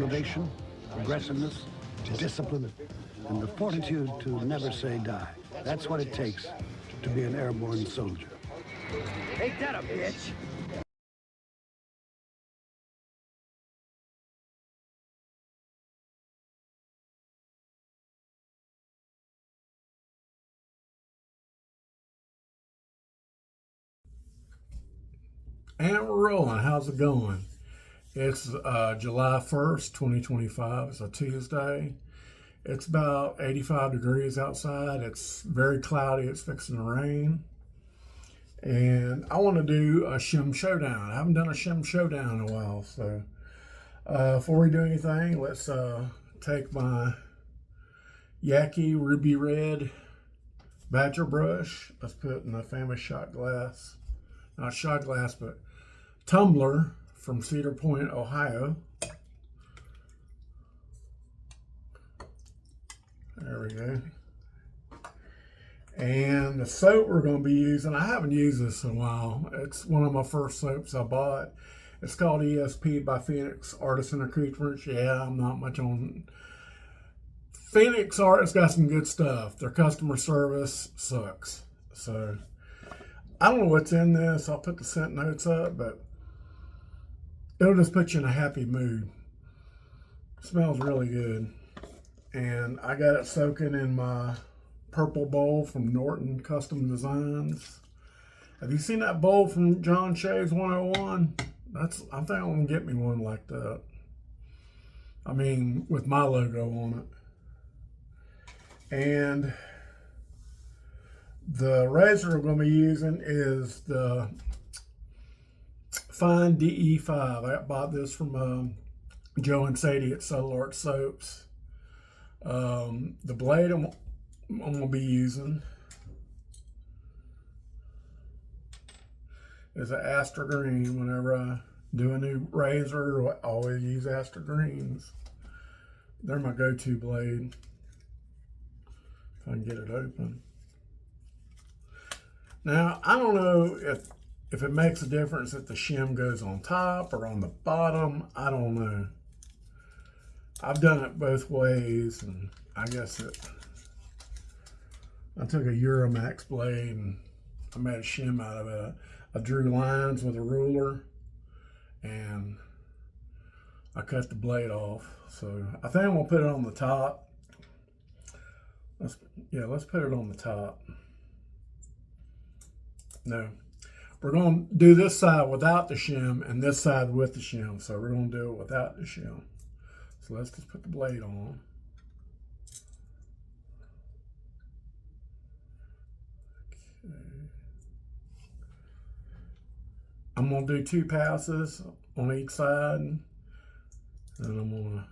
motivation, aggressiveness, discipline, and the fortitude to never say die. That's what it takes to be an airborne soldier. Ain't that a bitch? And we're rolling. How's it going? It's July 1st, 2025. It's a Tuesday. It's about 85 degrees outside. It's very cloudy. It's fixing to rain. And I want to do a Shim Showdown. I haven't done a Shim Showdown in a while. So before we do anything, let's take my Yaki Ruby Red Badger brush. Let's put it in a famous shot glass. Not shot glass, but tumbler from Cedar Point, Ohio. There we go. And the soap we're going to be using, I haven't used this in a while. It's one of my first soaps I bought. It's called ESP by Phoenix Artisan Accoutrements. Yeah, I'm not much on Phoenix Art. It's got some good stuff. Their customer service sucks. So I don't know what's in this. I'll put the scent notes up, but it'll just put you in a happy mood. It smells really good. And I got it soaking in my purple bowl from Norton Custom Designs. Have you seen that bowl from John Shay's 101? I think I'm gonna get me one like that. I mean, with my logo on it. And the razor we're going to be using is the Fine De5. I bought this from Joe and Sadie at Subtle Art Soaps. The blade I'm going to be using is an Astor Green. Whenever I do a new razor, I always use Astor Greens. They're my go-to blade. If I can get it open. Now, I don't know if it makes a difference if the shim goes on top or on the bottom. I don't know. I've done it both ways, and I guess I took a Euromax blade and I made a shim out of it. I drew lines with a ruler and I cut the blade off. So I think I'm gonna put it on the top. Let's put it on the top. No, we're going to do this side without the shim and this side with the shim. So we're going to do it without the shim. So let's just put the blade on. Okay. I'm going to do 2 passes on each side. And I'm going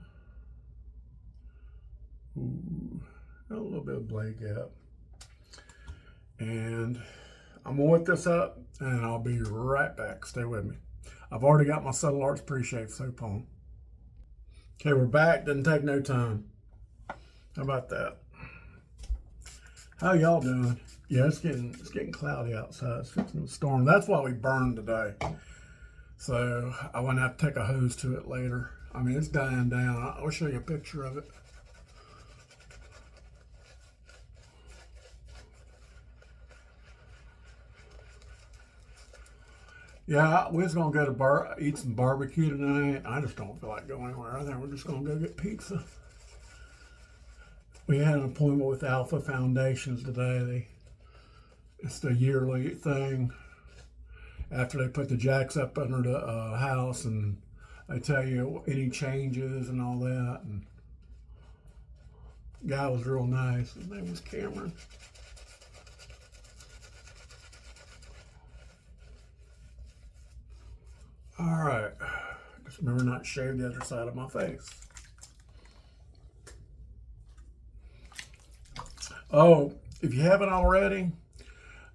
to, a little bit of blade gap. And I'm gonna whip this up and I'll be right back. Stay with me. I've already got my Subtle Arts Pre-Shave soap on. Okay, we're back. Didn't take no time. How about that? How y'all doing? Yeah, it's getting cloudy outside. It's fixing to storm. That's why we burned today. So I wouldn't have to take a hose to it later. I mean, it's dying down. I'll show you a picture of it. Yeah, we're just gonna go to eat some barbecue tonight. I just don't feel like going anywhere. I think we're just gonna go get pizza. We had an appointment with Alpha Foundations today. It's the yearly thing. After they put the jacks up under the house, and they tell you any changes and all that. And the guy was real nice. His name was Cameron. All right, just remember not to shave the other side of my face. Oh, if you haven't already,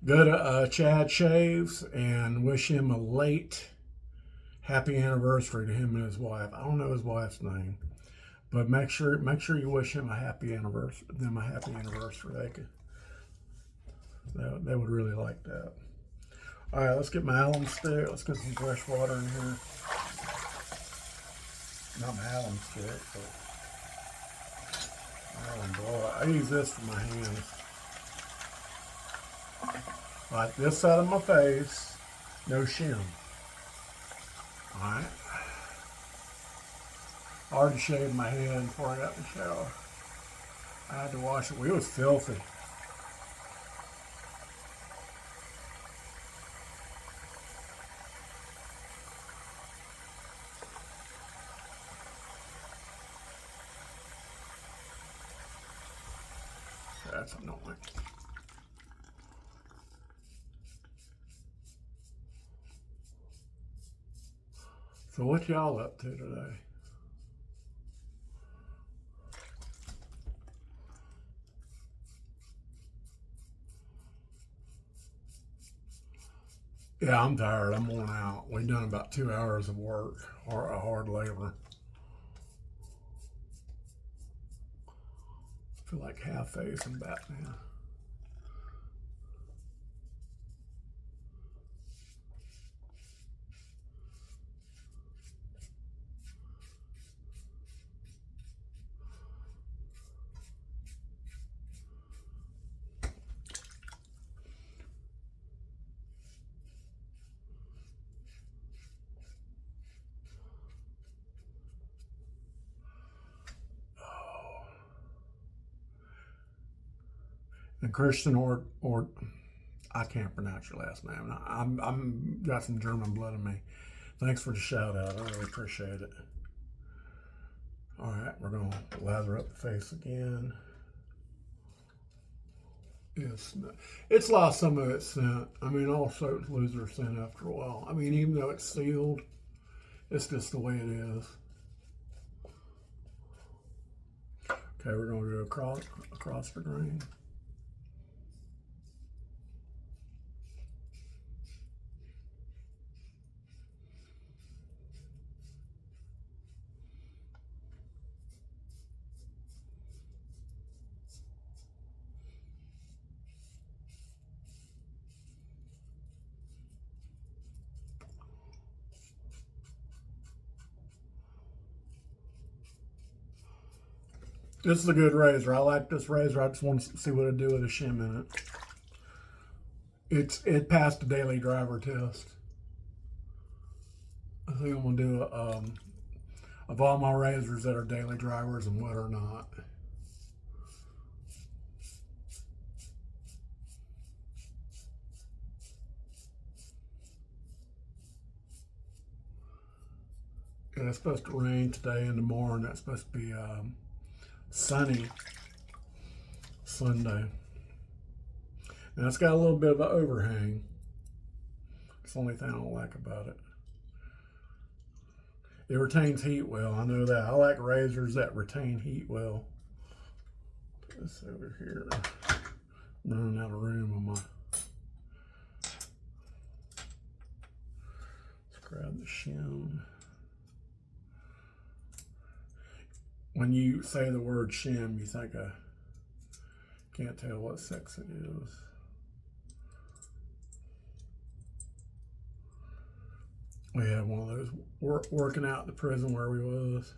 go to Chad Shaves and wish him a late happy anniversary to him and his wife. I don't know his wife's name, but make sure you wish him a happy anniversary. They would really like that. All right, let's get my alum stick. Let's get some fresh water in here. Not my Allen stick, but Allen boy. I use this for my hands. Like this side of my face, no shim. Alright. I already shaved my head before I got in the shower. I had to wash it. It was filthy. That's annoying. So what y'all up to today? Yeah, I'm tired. I'm worn out. We've done about 2 hours of work or a hard labor. I feel like half-face and Batman. And Christian or I can't pronounce your last name. I'm got some German blood in me. Thanks for the shout out. I really appreciate it. All right, we're gonna lather up the face again. It's lost some of its scent. I mean, all soaps lose their scent after a while. I mean, even though it's sealed, it's just the way it is. Okay, we're gonna go across the grain. This is a good razor. I like this razor. I just want to see what it'd do with a shim in it. It passed the daily driver test. I think I'm gonna do of all my razors that are daily drivers and what are not. And it's supposed to rain today and tomorrow, and that's supposed to be sunny Sunday. And it's got a little bit of an overhang. It's the only thing I don't like about it. It retains heat well, I know that. I like razors that retain heat well. Put this over here. I'm running out of room on my... Let's grab the shim. When you say the word shim, you think I can't tell what sex it is. We had one of those working out in the prison where we was.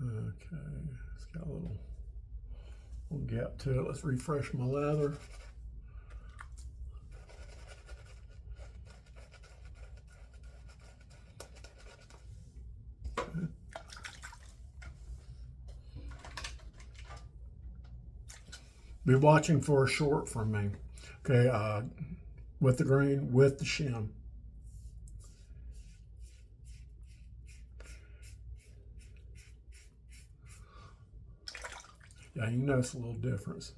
Okay, it's got a little gap to it. Let's refresh my lather. Be watching for a short from me. Okay, with the grain, with the shim. Yeah, you notice a little difference.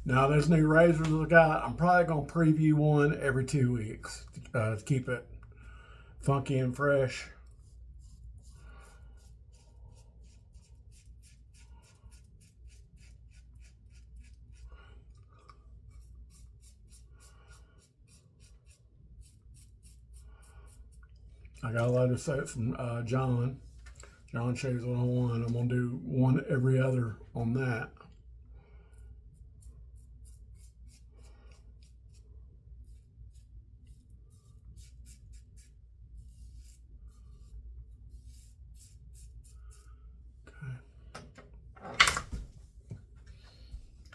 Now, there's new razors I got. I'm probably going to preview one every 2 weeks to keep it funky and fresh. I got a lot of soaps from John. John Shays 101. I'm going to do one every other on that.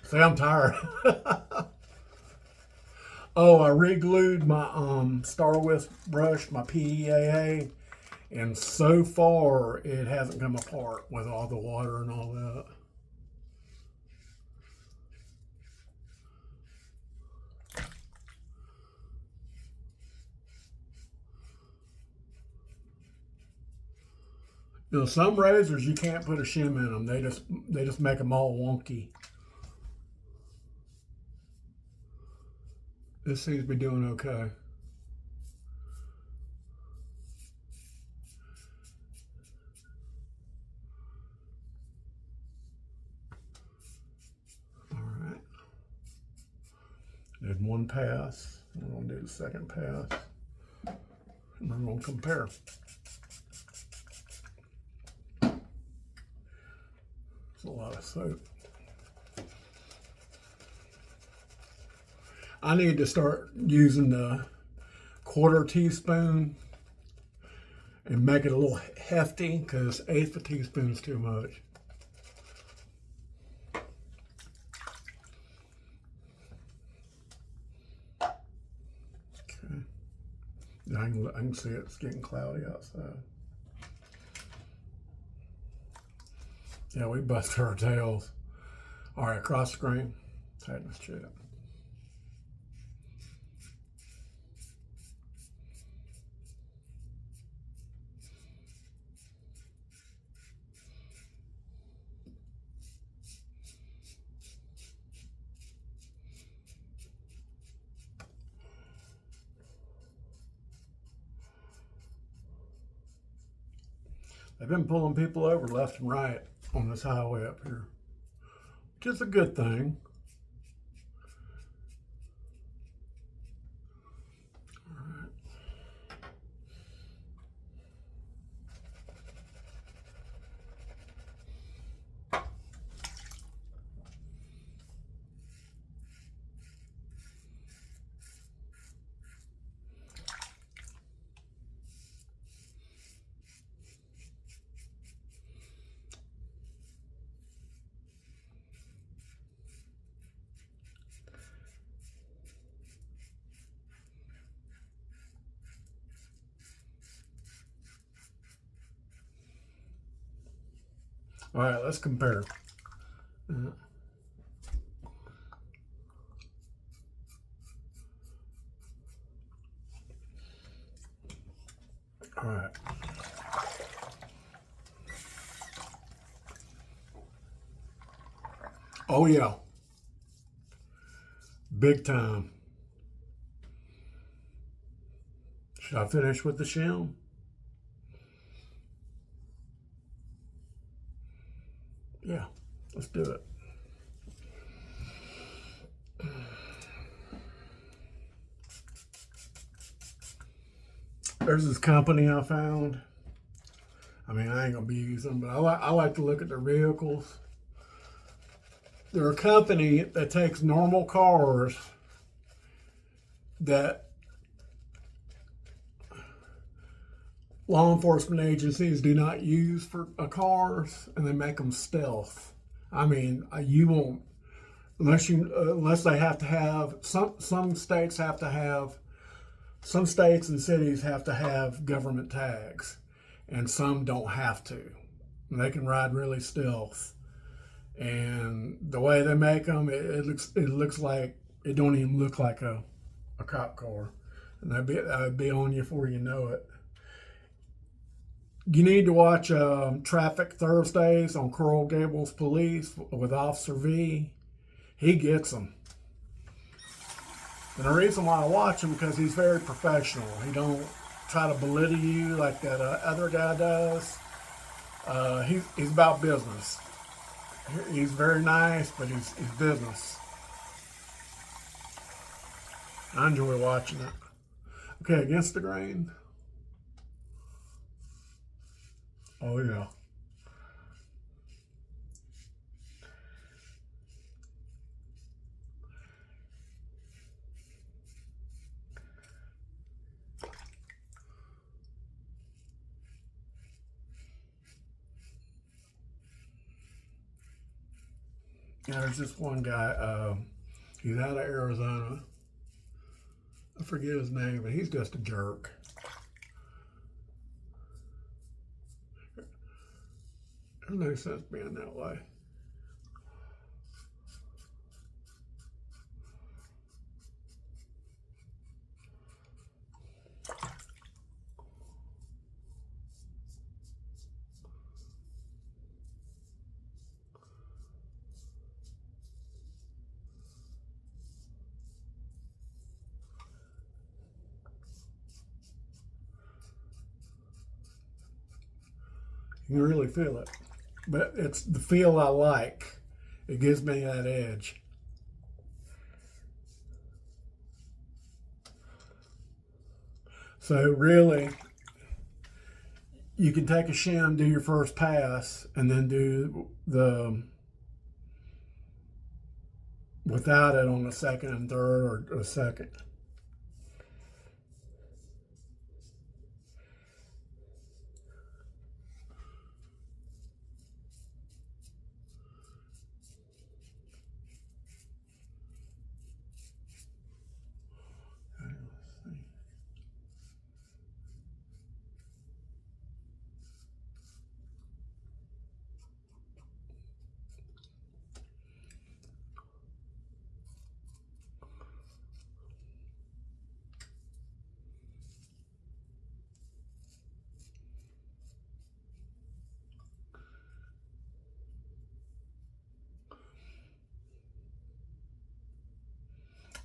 See, I'm tired. Oh, I re-glued my Star West brush, my PEAA, and so far it hasn't come apart with all the water and all that. You know, some razors you can't put a shim in them. They just make them all wonky. This seems to be doing okay. All right. Did one pass. We're going to do the second pass. And we're going to compare. It's a lot of soap. I need to start using the 1/4 teaspoon and make it a little hefty, because 1/8 teaspoon is too much. Okay. I can see it's getting cloudy outside. Yeah, we busted our tails. All right, cross screen. Tighten this shit up. They've been pulling people over left and right on this highway up here, which is a good thing. All right, let's compare. All right. Oh yeah. Big time. Should I finish with the Shim? Yeah, let's do it. There's this company I found. I mean, I ain't gonna be using them, but I like to look at their vehicles. They're a company that takes normal cars that law enforcement agencies do not use for cars, and they make them stealth. I mean, you won't, unless they have to have, some states have to have, some states and cities have to have government tags, and some don't have to. And they can ride really stealth. And the way they make them, it looks like, it don't even look like a cop car. And that'd be on you before you know it. You need to watch Traffic Thursdays on Coral Gables Police with Officer V. He gets them. And the reason why I watch him, because he's very professional. He don't try to belittle you like that other guy does. He's about business. He's very nice, but he's business. I enjoy watching it. Okay, against the grain. Oh yeah. Yeah, there's this one guy, he's out of Arizona. I forget his name, but he's just a jerk. There's no sense being that way. You can really feel it. But it's the feel I like. It gives me that edge. So really, you can take a shim, do your first pass, and then do the without it on the second and third, or second.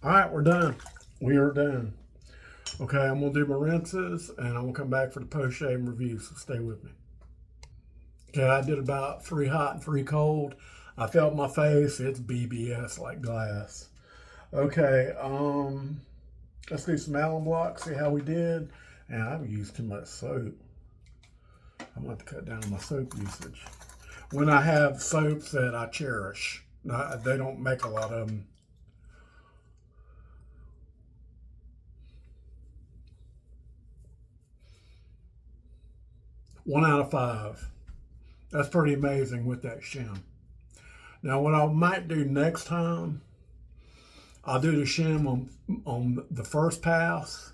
All right, we're done. We are done. Okay, I'm gonna do my rinses and I'm gonna come back for the post-shave review, so stay with me. Okay, I did about 3 hot and 3 cold. I felt my face, it's BBS like glass. Okay, let's do some alum block, see how we did. And I've used too much soap. I'm going to cut down on my soap usage. When I have soaps that I cherish, they don't make a lot of them. One out of 5. That's pretty amazing with that shim. Now what I might do next time, I'll do the shim on the first pass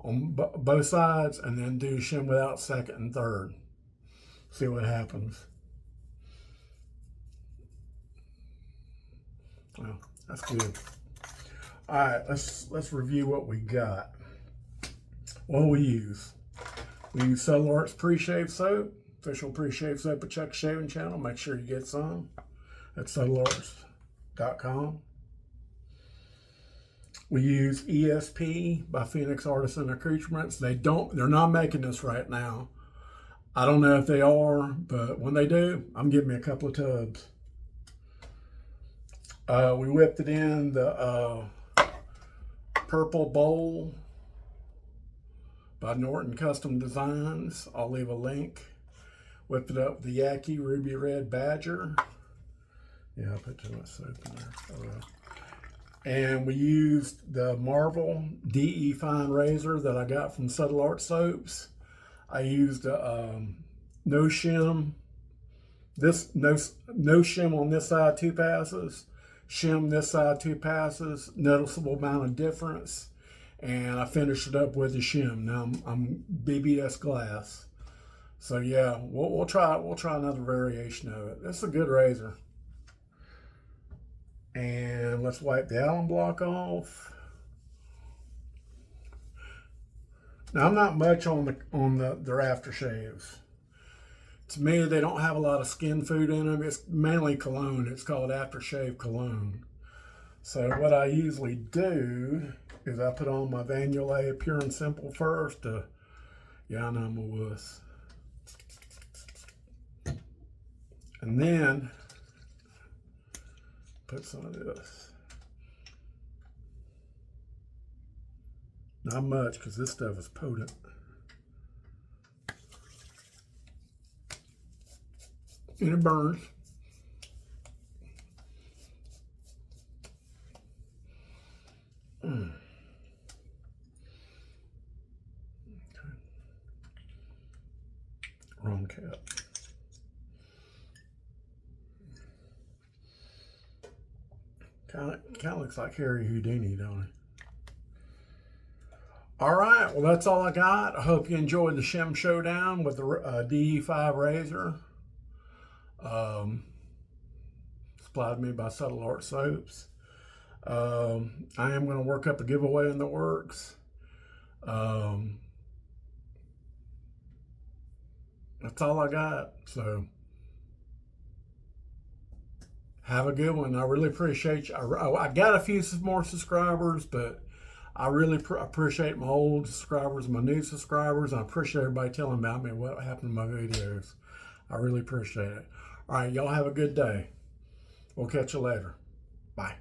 on both sides, and then do shim without second and third. See what happens. Well, that's good. All right, let's review what we got. What do we use? We use Subtle Arts pre-shave soap, official pre-shave soap at Chuck's Shaving Channel. Make sure you get some at subtlearts.com. We use ESP by Phoenix Artisan Accoutrements. They're not making this right now. I don't know if they are, but when they do, I'm giving me a couple of tubs. We whipped it in the Purple Bowl by Norton Custom Designs. I'll leave a link. Whipped it up with the Yaki Ruby Red Badger. Yeah, I put too much soap in there. Oh well. And we used the Marvel DE Fine Razor that I got from Subtle Art Soaps. I used no shim. No shim on this side, 2 passes. Shim this side, 2 passes. Noticeable amount of difference. And I finished it up with the shim. Now I'm BBS glass. So yeah, we'll try another variation of it. It's a good razor. And let's wipe the alum block off. Now I'm not much on their aftershaves. To me, they don't have a lot of skin food in them. It's mainly cologne. It's called aftershave cologne. So what I usually do is I put on my Vanulay Pure and Simple first. Yeah, I know I'm a wuss. And then put some of this. Not much, because this stuff is potent. and it burns. Okay. Wrong cap. Kind of looks like Harry Houdini, don't it? All right, well, that's all I got. I hope you enjoyed the Shim Showdown with the De5 razor. Supplied me by Subtle Art Soaps. I am going to work up a giveaway in the works. That's all I got. So have a good one. I really appreciate you. I got a few more subscribers, but I really appreciate my old subscribers, my new subscribers. I appreciate everybody telling about me what happened to my videos. I really appreciate it. All right, y'all have a good day. We'll catch you later. Bye.